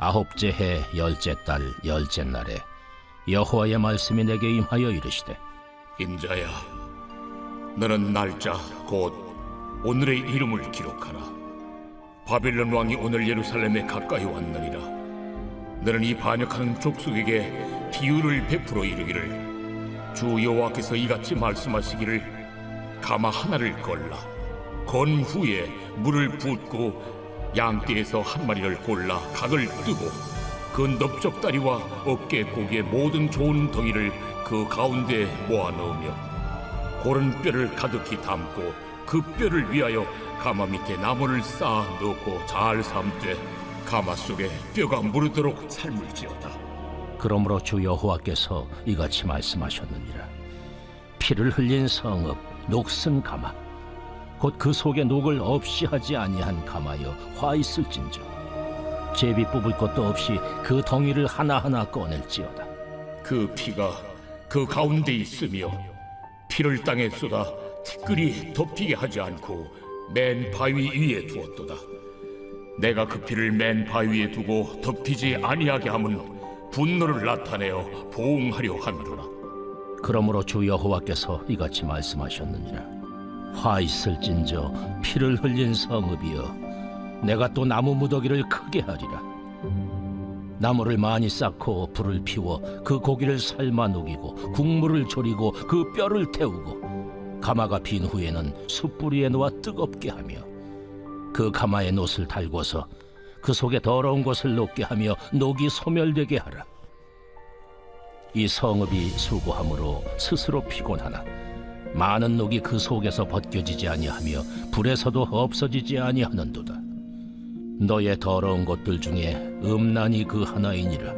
아홉째 해 열째 달 열째 날에 여호와의 말씀이 내게 임하여 이르시되, 인자야, 너는 날짜 곧 오늘의 이름을 기록하라. 바빌론 왕이 오늘 예루살렘에 가까이 왔느니라. 너는 이 반역하는 족속에게 비유를 베풀어 이르기를, 주 여호와께서 이같이 말씀하시기를, 가마 하나를 걸라. 건 후에 물을 붓고 양떼에서 한 마리를 골라 각을 뜨고 그 넓적다리와 어깨 고기의 모든 좋은 덩이를 그 가운데에 모아 넣으며 고른 뼈를 가득히 담고 그 뼈를 위하여 가마 밑에 나무를 쌓아 넣고 잘 삶되 가마 속에 뼈가 무르도록 삶을지어다. 그러므로 주 여호와께서 이같이 말씀하셨느니라. 피를 흘린 성읍 녹슨 가마, 곧 그 속에 녹을 없이 하지 아니한 가마여 화 있을진저 제비 뽑을 것도 없이 그 덩이를 하나하나 꺼낼지어다. 그 피가 그 가운데 있으며 피를 땅에 쏟아 티끌이 덮이게 하지 않고 맨 바위 위에 두었도다. 내가 그 피를 맨 바위 위에 두고 덮이지 아니하게 함은 분노를 나타내어 보응하려 함이로라. 그러므로 주 여호와께서 이같이 말씀하셨느니라. 화 있을진저 피를 흘린 성읍이여, 내가 또 나무 무더기를 크게 하리라. 나무를 많이 쌓고 불을 피워 그 고기를 삶아 녹이고 국물을 졸이고 그 뼈를 태우고 가마가 빈 후에는 숯불 위에 놓아 뜨겁게 하며 그 가마에 놋을 달궈서 그 속에 더러운 것을 녹게 하며 녹이 소멸되게 하라. 이 성읍이 수고함으로 스스로 피곤하나 많은 녹이 그 속에서 벗겨지지 아니하며 불에서도 없어지지 아니하는도다. 너의 더러운 것들 중에 음란이 그 하나이니라.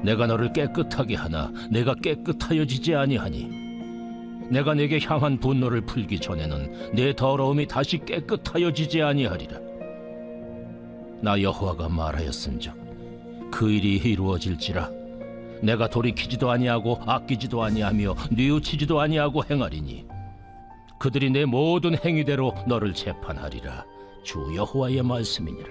내가 너를 깨끗하게 하나 내가 깨끗하여지지 아니하니 내가 내게 향한 분노를 풀기 전에는 내 더러움이 다시 깨끗하여지지 아니하리라. 나 여호와가 말하였은즉 그 일이 이루어질지라. 내가 돌이키지도 아니하고 아끼지도 아니하며 뉘우치지도 아니하고 행하리니 그들이 내 모든 행위대로 너를 재판하리라. 주 여호와의 말씀이니라.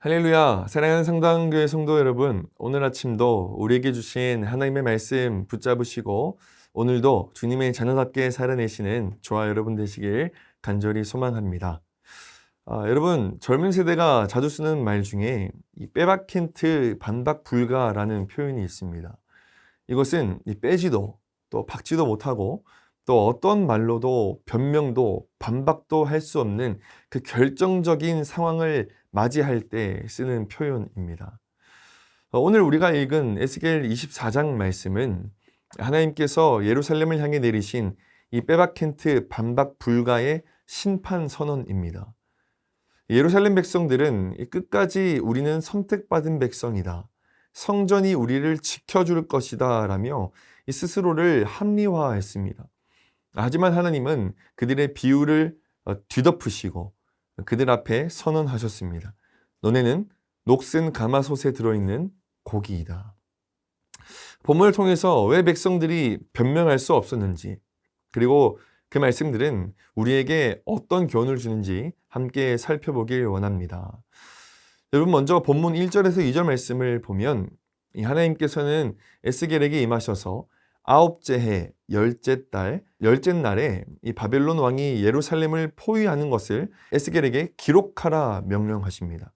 할렐루야. 사랑하는 성당교회 성도 여러분, 오늘 아침도 우리에게 주신 하나님의 말씀 붙잡으시고 오늘도 주님의 자녀답게 살아내시는 저와 여러분 되시길 간절히 소망합니다. 여러분, 젊은 세대가 자주 쓰는 말 중에 이 빼박힌트 반박 불가라는 표현이 있습니다. 이것은 빼지도 또 박지도 못하고 또 어떤 말로도 변명도 반박도 할 수 없는 그 결정적인 상황을 맞이할 때 쓰는 표현입니다. 오늘 우리가 읽은 에스겔 24장 말씀은 하나님께서 예루살렘을 향해 내리신 이 빼박힌트 반박 불가의 심판 선언입니다. 예루살렘 백성들은 끝까지 우리는 선택받은 백성이다, 성전이 우리를 지켜줄 것이다 라며 스스로를 합리화했습니다. 하지만 하나님은 그들의 비유를 뒤덮으시고 그들 앞에 선언하셨습니다. 너네는 녹슨 가마솥에 들어있는 고기이다. 본문을 통해서 왜 백성들이 변명할 수 없었는지, 그리고 그 말씀들은 우리에게 어떤 교훈을 주는지 함께 살펴보길 원합니다. 여러분, 먼저 본문 1절에서 2절 말씀을 보면 하나님께서는 에스겔에게 임하셔서 아홉째 해 열째 달 열째 날에 이 바벨론 왕이 예루살렘을 포위하는 것을 에스겔에게 기록하라 명령하십니다.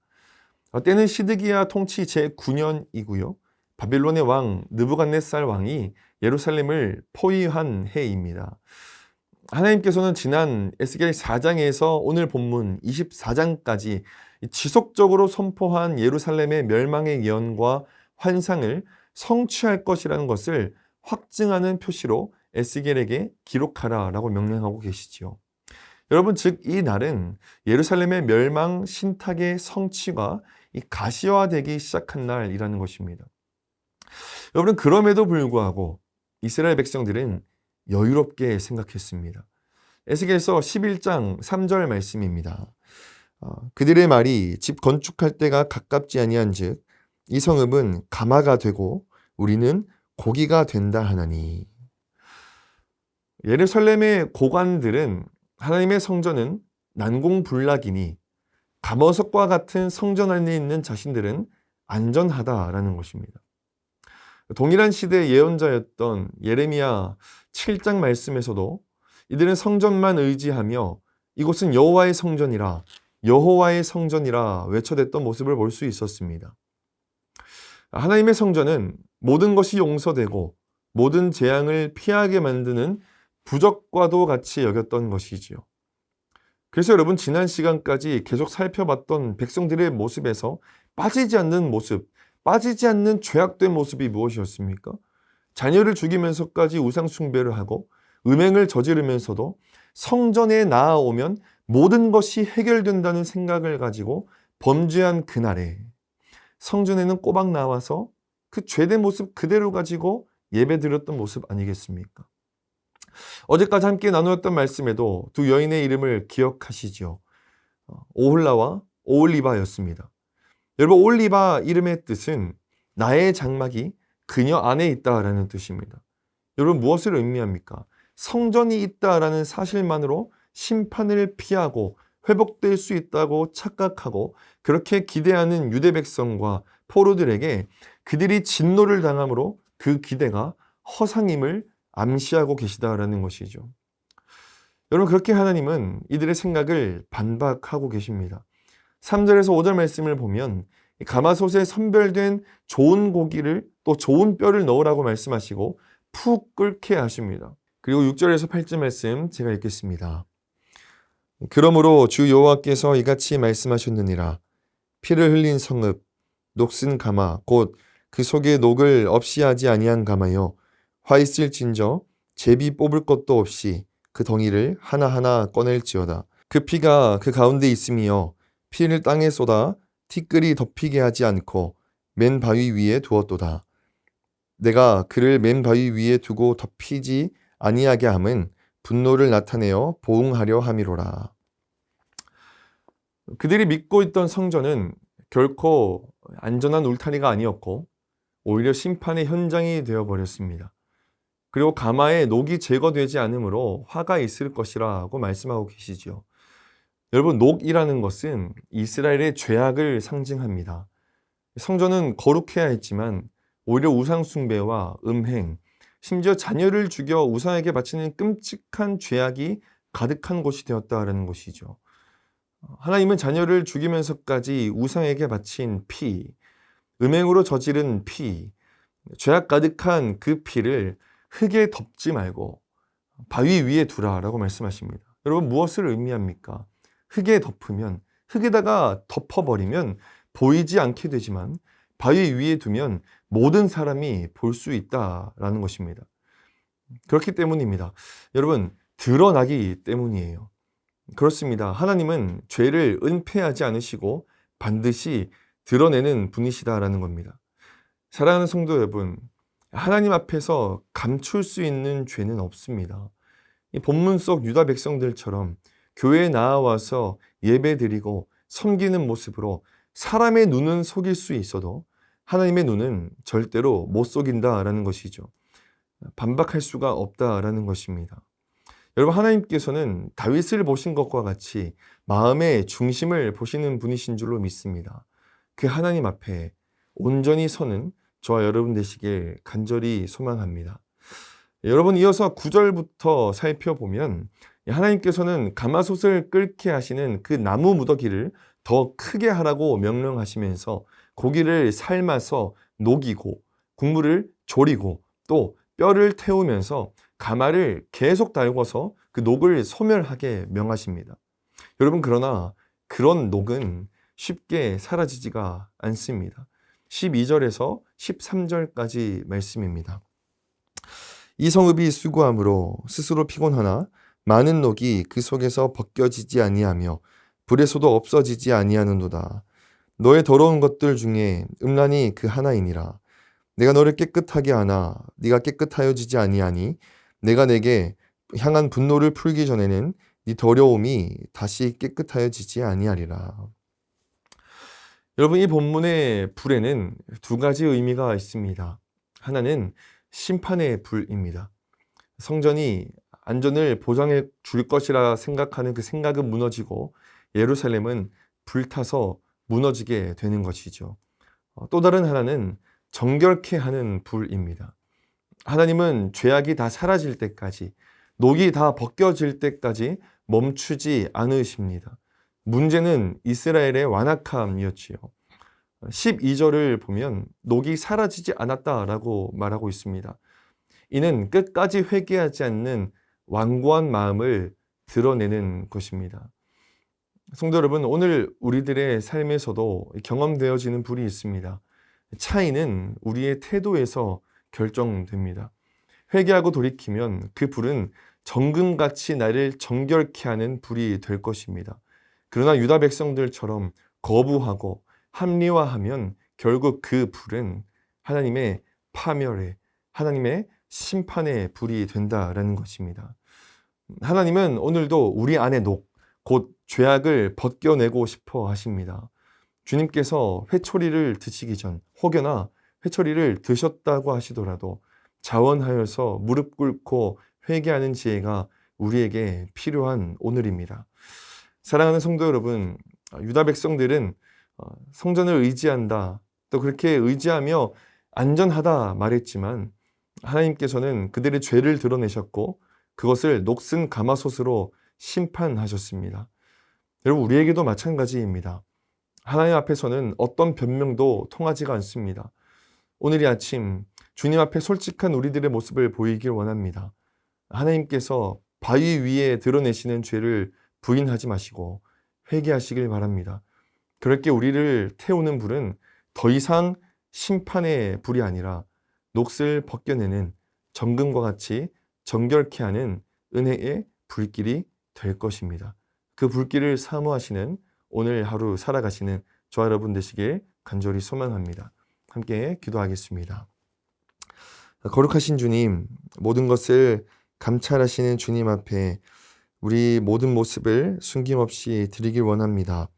때는 시드기야 통치 제9년이고요. 바벨론의 왕 느부갓네살 왕이 예루살렘을 포위한 해입니다. 하나님께서는 지난 에스겔 4장에서 오늘 본문 24장까지 지속적으로 선포한 예루살렘의 멸망의 예언과 환상을 성취할 것이라는 것을 확증하는 표시로 에스겔에게 기록하라 라고 명령하고 계시지요. 여러분, 즉 이 날은 예루살렘의 멸망 신탁의 성취가 가시화되기 시작한 날이라는 것입니다. 여러분, 그럼에도 불구하고 이스라엘 백성들은 여유롭게 생각했습니다. 에스겔서 11장 3절 말씀입니다. 그들의 말이 집 건축할 때가 가깝지 아니한즉 이 성읍은 가마가 되고 우리는 고기가 된다 하나니. 예루살렘의 고관들은 하나님의 성전은 난공불락이니 감어석과 같은 성전 안에 있는 자신들은 안전하다라는 것입니다. 동일한 시대의 예언자였던 예레미야 7장 말씀에서도 이들은 성전만 의지하며 이곳은 여호와의 성전이라 여호와의 성전이라 외쳐댔던 모습을 볼 수 있었습니다. 하나님의 성전은 모든 것이 용서되고 모든 재앙을 피하게 만드는 부적과도 같이 여겼던 것이지요. 그래서 여러분, 지난 시간까지 계속 살펴봤던 백성들의 모습에서 빠지지 않는 모습, 빠지지 않는 죄악된 모습이 무엇이었습니까? 자녀를 죽이면서까지 우상 숭배를 하고 음행을 저지르면서도 성전에 나아오면 모든 것이 해결된다는 생각을 가지고 범죄한 그날에 성전에는 꼬박 나와서 그 죄된 모습 그대로 가지고 예배 드렸던 모습 아니겠습니까? 어제까지 함께 나누었던 말씀에도 두 여인의 이름을 기억하시죠? 오홀라와 오홀리바였습니다. 여러분, 오홀리바 이름의 뜻은 나의 장막이 그녀 안에 있다라는 뜻입니다. 여러분, 무엇을 의미합니까? 성전이 있다라는 사실만으로 심판을 피하고 회복될 수 있다고 착각하고 그렇게 기대하는 유대 백성과 포로들에게 그들이 진노를 당함으로 그 기대가 허상임을 암시하고 계시다라는 것이죠. 여러분, 그렇게 하나님은 이들의 생각을 반박하고 계십니다. 3절에서 5절 말씀을 보면 가마솥에 선별된 좋은 고기를 또 좋은 뼈를 넣으라고 말씀하시고 푹 끓게 하십니다. 그리고 6절에서 8절 말씀 제가 읽겠습니다. 그러므로 주 여호와께서 이같이 말씀하셨느니라. 피를 흘린 성읍, 녹슨 가마, 곧 그 속에 녹을 없이 하지 아니한 가마여, 화 있을진저 제비 뽑을 것도 없이 그 덩이를 하나하나 꺼낼지어다. 그 피가 그 가운데 있음이여, 피를 땅에 쏟아 티끌이 덮이게 하지 않고 맨 바위 위에 두었도다. 내가 그를 맨 바위 위에 두고 덮이지 아니하게 함은 분노를 나타내어 보응하려 함이로라. 그들이 믿고 있던 성전은 결코 안전한 울타리가 아니었고 오히려 심판의 현장이 되어버렸습니다. 그리고 가마에 녹이 제거되지 않으므로 화가 있을 것이라고 말씀하고 계시죠. 여러분, 녹이라는 것은 이스라엘의 죄악을 상징합니다. 성전은 거룩해야 했지만 오히려 우상 숭배와 음행, 심지어 자녀를 죽여 우상에게 바치는 끔찍한 죄악이 가득한 곳이 되었다라는 것이죠. 하나님은 자녀를 죽이면서까지 우상에게 바친 피, 음행으로 저지른 피, 죄악 가득한 그 피를 흙에 덮지 말고 바위 위에 두라라고 말씀하십니다. 여러분, 무엇을 의미합니까? 흙에 덮으면, 흙에다가 덮어버리면 보이지 않게 되지만 바위 위에 두면 모든 사람이 볼 수 있다라는 것입니다. 그렇기 때문입니다. 여러분, 드러나기 때문이에요. 그렇습니다. 하나님은 죄를 은폐하지 않으시고 반드시 드러내는 분이시다라는 겁니다. 사랑하는 성도 여러분, 하나님 앞에서 감출 수 있는 죄는 없습니다. 이 본문 속 유다 백성들처럼 교회에 나와서 예배드리고 섬기는 모습으로 사람의 눈은 속일 수 있어도 하나님의 눈은 절대로 못 속인다라는 것이죠. 반박할 수가 없다라는 것입니다. 여러분, 하나님께서는 다윗을 보신 것과 같이 마음의 중심을 보시는 분이신 줄로 믿습니다. 그 하나님 앞에 온전히 서는 저와 여러분 되시길 간절히 소망합니다. 여러분, 이어서 9절부터 살펴보면 하나님께서는 가마솥을 끓게 하시는 그 나무 무더기를 더 크게 하라고 명령하시면서 고기를 삶아서 녹이고 국물을 졸이고 또 뼈를 태우면서 가마를 계속 달궈서 그 녹을 소멸하게 명하십니다. 여러분, 그러나 그런 녹은 쉽게 사라지지가 않습니다. 12절에서 13절까지 말씀입니다. 이 성읍이 수고함으로 스스로 피곤하나 많은 녹이 그 속에서 벗겨지지 아니하며 불에서도 없어지지 아니하는도다. 너의 더러운 것들 중에 음란이 그 하나이니라. 내가 너를 깨끗하게 하나 네가 깨끗하여지지 아니하니 내가 내게 향한 분노를 풀기 전에는 네 더러움이 다시 깨끗하여지지 아니하리라. 여러분, 이 본문의 불에는 두 가지 의미가 있습니다. 하나는 심판의 불입니다. 성전이 안전을 보장해 줄 것이라 생각하는 그 생각은 무너지고 예루살렘은 불타서 무너지게 되는 것이죠. 또 다른 하나는 정결케 하는 불입니다. 하나님은 죄악이 다 사라질 때까지, 녹이 다 벗겨질 때까지 멈추지 않으십니다. 문제는 이스라엘의 완악함이었지요. 12절을 보면 녹이 사라지지 않았다라고 말하고 있습니다. 이는 끝까지 회개하지 않는 완고한 마음을 드러내는 것입니다. 성도 여러분, 오늘 우리들의 삶에서도 경험되어지는 불이 있습니다. 차이는 우리의 태도에서 결정됩니다. 회개하고 돌이키면 그 불은 정금같이 나를 정결케 하는 불이 될 것입니다. 그러나 유다 백성들처럼 거부하고 합리화하면 결국 그 불은 하나님의 파멸에, 하나님의 심판의 불이 된다라는 것입니다. 하나님은 오늘도 우리 안의 녹, 곧 죄악을 벗겨내고 싶어 하십니다. 주님께서 회초리를 드시기 전, 혹여나 회초리를 드셨다고 하시더라도 자원하여서 무릎 꿇고 회개하는 지혜가 우리에게 필요한 오늘입니다. 사랑하는 성도 여러분, 유다 백성들은 성전을 의지한다, 또 그렇게 의지하며 안전하다 말했지만 하나님께서는 그들의 죄를 드러내셨고 그것을 녹슨 가마솥으로 심판하셨습니다. 여러분, 우리에게도 마찬가지입니다. 하나님 앞에서는 어떤 변명도 통하지가 않습니다. 오늘 이 아침 주님 앞에 솔직한 우리들의 모습을 보이길 원합니다. 하나님께서 바위 위에 드러내시는 죄를 부인하지 마시고 회개하시길 바랍니다. 그렇게 우리를 태우는 불은 더 이상 심판의 불이 아니라 녹슬 벗겨내는 정금과 같이 정결케 하는 은혜의 불길이 될 것입니다. 그 불길을 사모하시는 오늘 하루 살아가시는 저와 여러분 되시길 간절히 소망합니다. 함께 기도하겠습니다. 거룩하신 주님, 모든 것을 감찰하시는 주님 앞에 우리 모든 모습을 숨김없이 드리길 원합니다.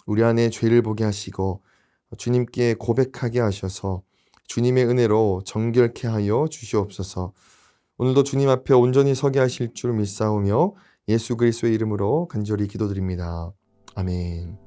우리 안에 죄를 보게 하시고 주님께 고백하게 하셔서 주님의 은혜로 정결케 하여 주시옵소서. 오늘도 주님 앞에 온전히 서게 하실 줄 믿사오며 예수 그리스도의 이름으로 간절히 기도드립니다. 아멘.